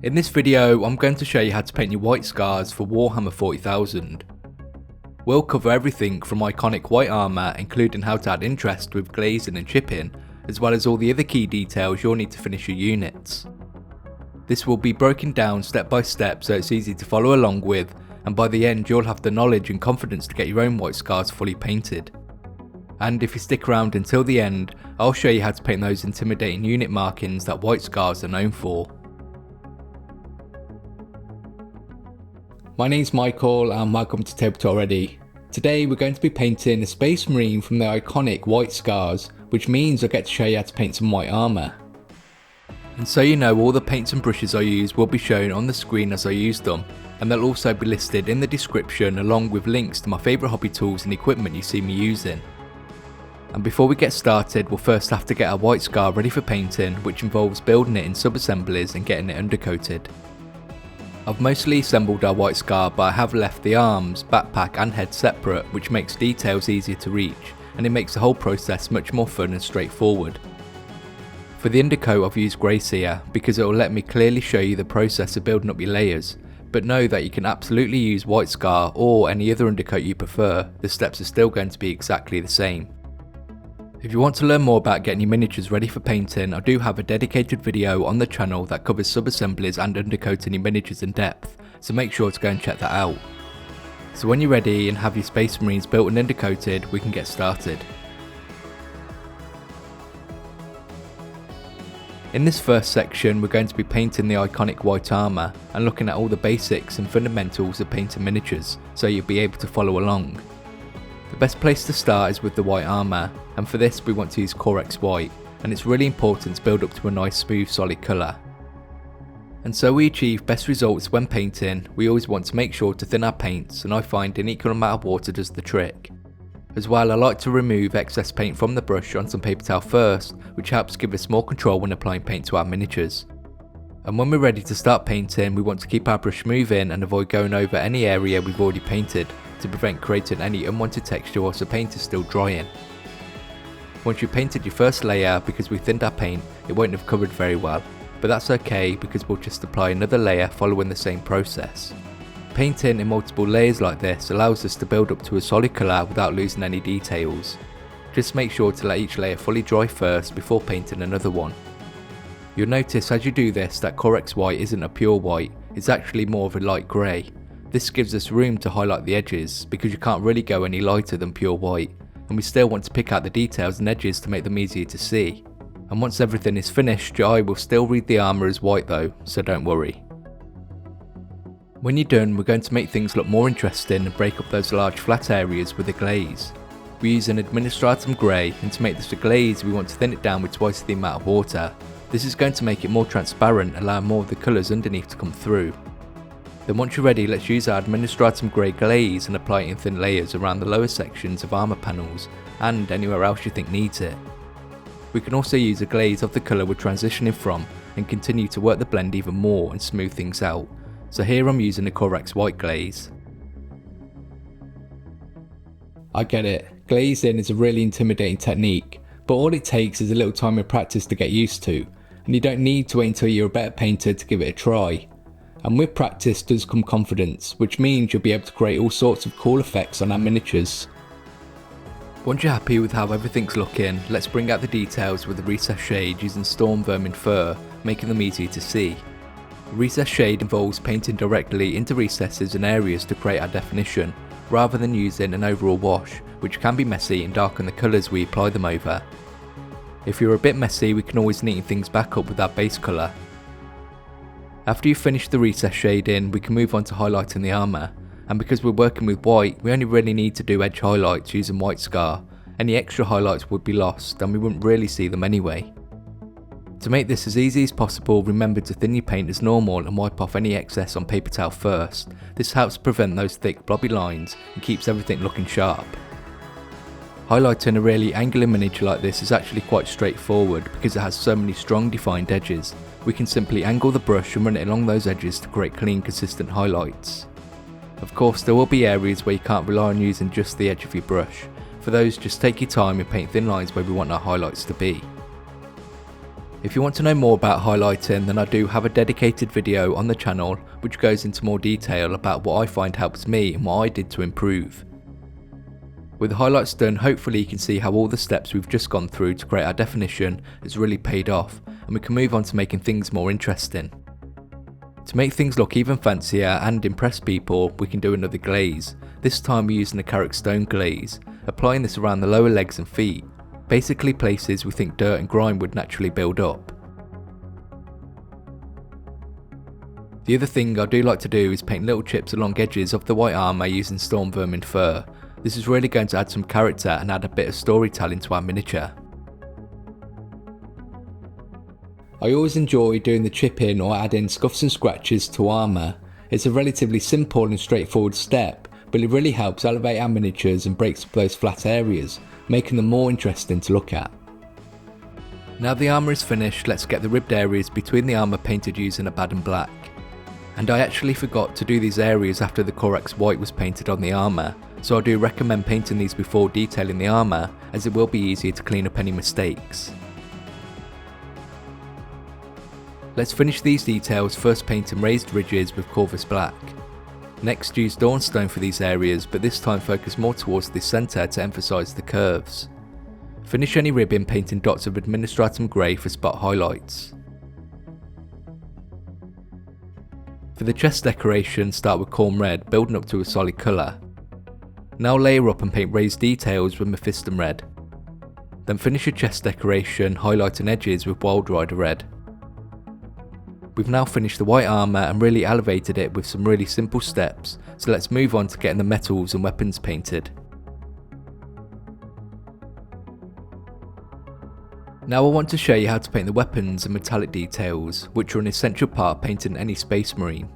In this video, I'm going to show you how to paint your white scars for Warhammer 40,000. We'll cover everything from iconic white armour, including how to add interest with glazing and chipping, as well as all the other key details you'll need to finish your units. This will be broken down step by step so it's easy to follow along with, and by the end you'll have the knowledge and confidence to get your own white scars fully painted. And if you stick around until the end, I'll show you how to paint those intimidating unit markings that white scars are known for. My name's Michael and welcome to TableTopReady. Today we're going to be painting a Space Marine from the iconic white scars, which means I get to show you how to paint some white armour. And so you know, all the paints and brushes I use will be shown on the screen as I use them, and they'll also be listed in the description along with links to my favourite hobby tools and equipment you see me using. And before we get started, we'll first have to get our white scar ready for painting, which involves building it in sub-assemblies and getting it undercoated. I've mostly assembled our white scar, but I have left the arms, backpack and head separate, which makes details easier to reach, and it makes the whole process much more fun and straightforward. For the undercoat I've used grey here, because it will let me clearly show you the process of building up your layers, but know that you can absolutely use white scar or any other undercoat you prefer, the steps are still going to be exactly the same. If you want to learn more about getting your miniatures ready for painting, I do have a dedicated video on the channel that covers sub-assemblies and undercoating your miniatures in depth, so make sure to go and check that out. So when you're ready and have your Space Marines built and undercoated, we can get started. In this first section we're going to be painting the iconic white armour and looking at all the basics and fundamentals of painting miniatures, so you'll be able to follow along. The best place to start is with the white armour, and for this we want to use Corex white, and it's really important to build up to a nice smooth solid colour. And so we achieve best results when painting, we always want to make sure to thin our paints, and I find an equal amount of water does the trick. As well, I like to remove excess paint from the brush on some paper towel first, which helps give us more control when applying paint to our miniatures. And when we're ready to start painting, we want to keep our brush moving and avoid going over any area we've already painted, to prevent creating any unwanted texture whilst the paint is still drying. Once you've painted your first layer, because we thinned our paint, it won't have covered very well, but that's okay because we'll just apply another layer following the same process. Painting in multiple layers like this allows us to build up to a solid colour without losing any details. Just make sure to let each layer fully dry first before painting another one. You'll notice as you do this that Corex white isn't a pure white, it's actually more of a light grey. This gives us room to highlight the edges, because you can't really go any lighter than pure white, and we still want to pick out the details and edges to make them easier to see. And once everything is finished, your eye will still read the armour as white though, so don't worry. When you're done, we're going to make things look more interesting and break up those large flat areas with a glaze. We use an administratum grey, and to make this a glaze we want to thin it down with twice the amount of water. This is going to make it more transparent, allowing more of the colours underneath to come through. Then once you're ready, let's use our administratum grey glaze and apply it in thin layers around the lower sections of armour panels and anywhere else you think needs it. We can also use a glaze of the colour we're transitioning from and continue to work the blend even more and smooth things out. So here I'm using the Corex white glaze. I get it, glazing is a really intimidating technique, but all it takes is a little time and practice to get used to, and you don't need to wait until you're a better painter to give it a try. And with practice does come confidence, which means you'll be able to create all sorts of cool effects on our miniatures. Once you're happy with how everything's looking, let's bring out the details with the recessed shade using Storm Vermin Fur, making them easy to see. The recessed shade involves painting directly into recesses and areas to create our definition, rather than using an overall wash, which can be messy and darken the colours we apply them over. If you're a bit messy, we can always neaten things back up with our base colour. After you've finished the recess shading, we can move on to highlighting the armour, and because we're working with white, we only really need to do edge highlights using white scar. Any extra highlights would be lost and we wouldn't really see them anyway. To make this as easy as possible, remember to thin your paint as normal and wipe off any excess on paper towel first. This helps prevent those thick blobby lines and keeps everything looking sharp. Highlighting a really angular miniature like this is actually quite straightforward because it has so many strong defined edges. We can simply angle the brush and run it along those edges to create clean, consistent highlights. Of course, there will be areas where you can't rely on using just the edge of your brush. For those, just take your time and paint thin lines where we want our highlights to be. If you want to know more about highlighting, then I do have a dedicated video on the channel which goes into more detail about what I find helps me and what I did to improve. With the highlights done, hopefully you can see how all the steps we've just gone through to create our definition has really paid off, and we can move on to making things more interesting. To make things look even fancier and impress people, we can do another glaze. This time we're using a Carrick stone glaze, applying this around the lower legs and feet, basically places we think dirt and grime would naturally build up. The other thing I do like to do is paint little chips along edges of the white armour using storm vermin fur. This is really going to add some character and add a bit of storytelling to our miniature. I always enjoy doing the chipping or adding scuffs and scratches to armour. It's a relatively simple and straightforward step, but it really helps elevate our miniatures and breaks up those flat areas, making them more interesting to look at. Now the armour is finished, let's get the ribbed areas between the armour painted using a Baden black. And I actually forgot to do these areas after the Corax white was painted on the armour, so I do recommend painting these before detailing the armour, as it will be easier to clean up any mistakes. Let's finish these details, first painting raised ridges with Corvus black. Next use Dawnstone for these areas, but this time focus more towards the centre to emphasise the curves. Finish any ribbing painting dots of Administratum grey for spot highlights. For the chest decoration, start with Corm red, building up to a solid colour. Now layer up and paint raised details with Mephiston red. Then finish your chest decoration, highlighting edges with Wild Rider red. We've now finished the white armour and really elevated it with some really simple steps, so let's move on to getting the metals and weapons painted. Now I want to show you how to paint the weapons and metallic details, which are an essential part painting any Space Marine.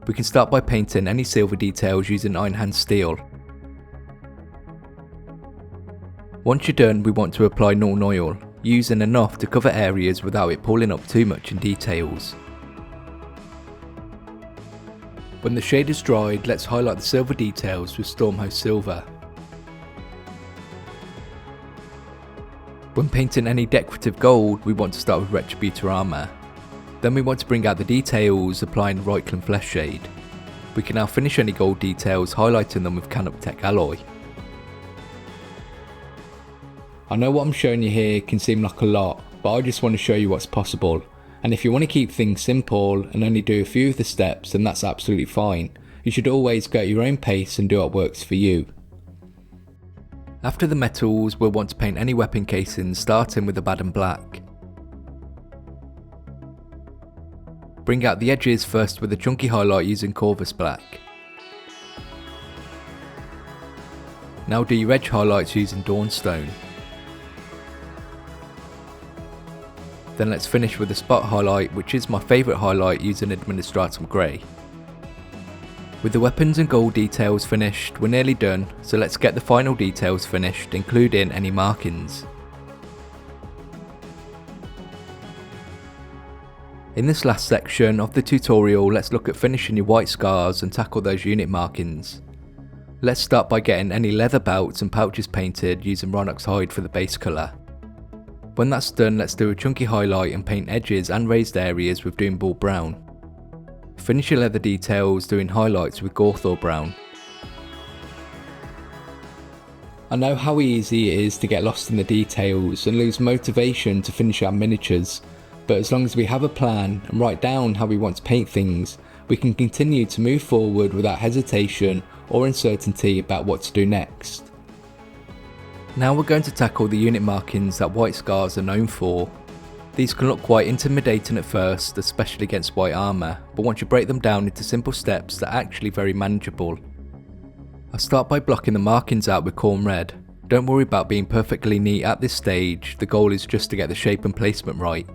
We can start by painting any silver details using Iron Hand steel. Once you're done, we want to apply Norn oil, using enough to cover areas without it pulling up too much in details. When the shade is dried, let's highlight the silver details with Stormhost silver. When painting any decorative gold, we want to start with Retributor armour. Then we want to bring out the details, applying Reichland flesh shade. We can now finish any gold details, highlighting them with Canoptech alloy. I know what I'm showing you here can seem like a lot, but I just want to show you what's possible. And if you want to keep things simple and only do a few of the steps, then that's absolutely fine. You should always go at your own pace and do what works for you. After the metals, we'll want to paint any weapon casings, starting with the Baden black. Bring out the edges first with a chunky highlight using Corvus black. Now do your edge highlights using Dawnstone. Then let's finish with a spot highlight, which is my favourite highlight, using Administratum grey. With the weapons and gold details finished, we're nearly done, so let's get the final details finished, including any markings. In this last section of the tutorial, let's look at finishing your white scars and tackle those unit markings. Let's start by getting any leather belts and pouches painted using Rhinox hide for the base colour. When that's done, let's do a chunky highlight and paint edges and raised areas with Doombull brown. Finish your leather details doing highlights with Gorthor brown. I know how easy it is to get lost in the details and lose motivation to finish our miniatures, but as long as we have a plan and write down how we want to paint things, we can continue to move forward without hesitation or uncertainty about what to do next. Now we're going to tackle the unit markings that white scars are known for. These can look quite intimidating at first, especially against white armour, but once you break them down into simple steps, they're actually very manageable. I start by blocking the markings out with Corm red. Don't worry about being perfectly neat at this stage, the goal is just to get the shape and placement right.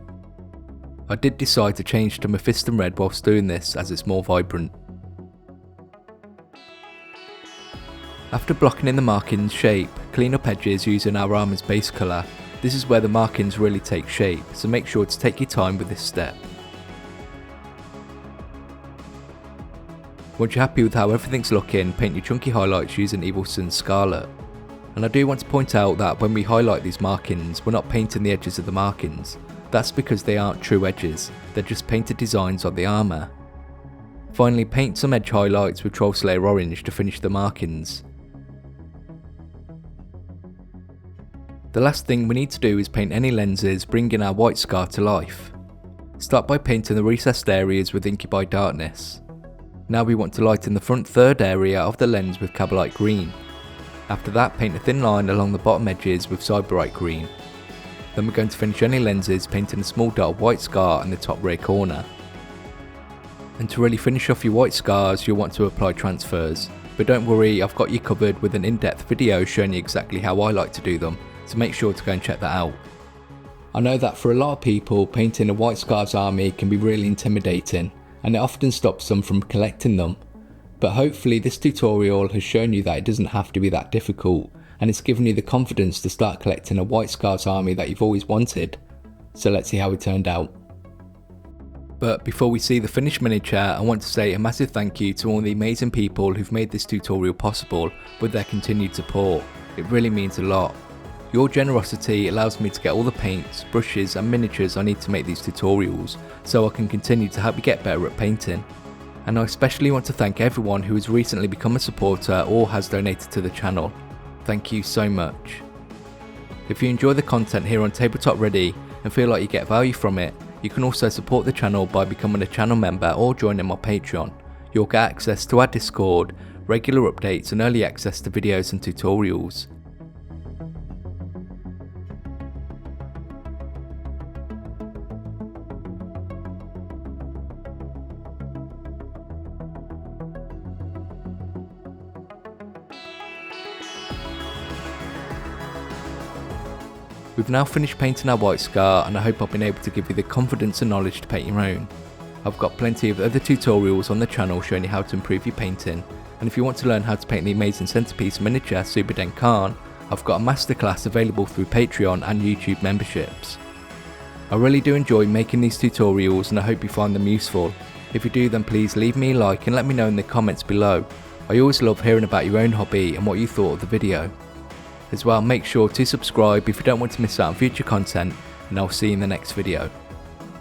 I did decide to change to Mephiston red whilst doing this, as it's more vibrant. After blocking in the markings shape, clean up edges using our armour's base colour. This is where the markings really take shape, so make sure to take your time with this step. Once you're happy with how everything's looking, paint your chunky highlights using Evil Sun's Scarlet. And I do want to point out that when we highlight these markings, we're not painting the edges of the markings. That's because they aren't true edges, they're just painted designs on the armour. Finally, paint some edge highlights with Troll Slayer Orange to finish the markings. The last thing we need to do is paint any lenses, bringing our white scar to life. Start by painting the recessed areas with Incubi Darkness. Now we want to lighten the front third area of the lens with Cabalite Green. After that, paint a thin line along the bottom edges with Cyberite Green. Then we're going to finish any lenses painting a small dot of white scar in the top rear corner. And to really finish off your white scars, you'll want to apply transfers. But don't worry, I've got you covered with an in-depth video showing you exactly how I like to do them, so make sure to go and check that out. I know that for a lot of people, painting a White Scars army can be really intimidating, and it often stops them from collecting them. But hopefully this tutorial has shown you that it doesn't have to be that difficult, and it's given you the confidence to start collecting a White Scars army that you've always wanted. So let's see how it turned out. But before we see the finished miniature, I want to say a massive thank you to all the amazing people who've made this tutorial possible with their continued support. It really means a lot. Your generosity allows me to get all the paints, brushes and miniatures I need to make these tutorials, so I can continue to help you get better at painting. And I especially want to thank everyone who has recently become a supporter or has donated to the channel. Thank you so much. If you enjoy the content here on TableTopReady and feel like you get value from it, you can also support the channel by becoming a channel member or joining my Patreon. You'll get access to our Discord, regular updates and early access to videos and tutorials. We've now finished painting our white scar, and I hope I've been able to give you the confidence and knowledge to paint your own. I've got plenty of other tutorials on the channel showing you how to improve your painting, and if you want to learn how to paint the amazing centrepiece miniature Super Den Khan, I've got a masterclass available through Patreon and YouTube memberships. I really do enjoy making these tutorials and I hope you find them useful. If you do, then please leave me a like and let me know in the comments below. I always love hearing about your own hobby and what you thought of the video. As well, make sure to subscribe if you don't want to miss out on future content, and I'll see you in the next video.